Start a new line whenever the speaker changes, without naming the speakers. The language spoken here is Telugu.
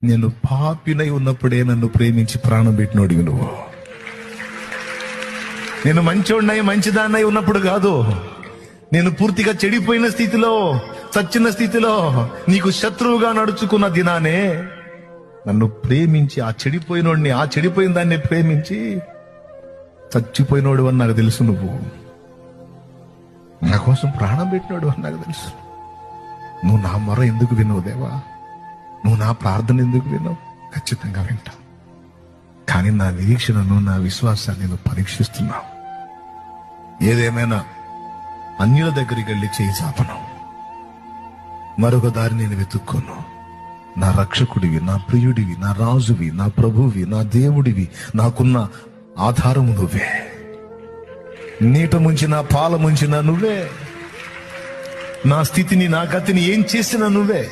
నేను పాపినై ఉన్నప్పుడే నన్ను ప్రేమించి ప్రాణం పెట్టినోడివి నువ్వు. నేను మంచోడినై మంచిదాన్నై ఉన్నప్పుడు కాదు, నేను పూర్తిగా చెడిపోయిన స్థితిలో, చచ్చిన స్థితిలో, నీకు శత్రువుగా నడుచుకున్న దినానే నన్ను ప్రేమించి, ఆ చెడిపోయినోడిని, ఆ చెడిపోయిన దాన్ని ప్రేమించి చచ్చిపోయినోడు అని నాకు తెలుసు. నువ్వు నా కోసం ప్రాణం పెట్టినోడు అని నాకు తెలుసు. నువ్వు నా మొర ఎందుకు వినవు దేవా? నువ్వు నా ప్రార్థన ఎందుకు వినవు? ఖచ్చితంగా వింటా. కానీ నా నిరీక్షణను, నా విశ్వాసాన్ని నువ్వు పరీక్షిస్తున్నావు. ఏదేమైనా అన్యుల దగ్గరికి వెళ్ళి చేయి చాపను, మరొక దారి నేను వెతుక్కోను. నా రక్షకుడివి, నా ప్రియుడివి, నా రాజువి, నా ప్రభువి, నా దేవుడివి, నాకున్న ఆధారము నువ్వే. నీట ముంచిన, పాల ముంచిన నువ్వే. నా స్థితిని, నా గతిని ఏం చేసినా నువ్వే.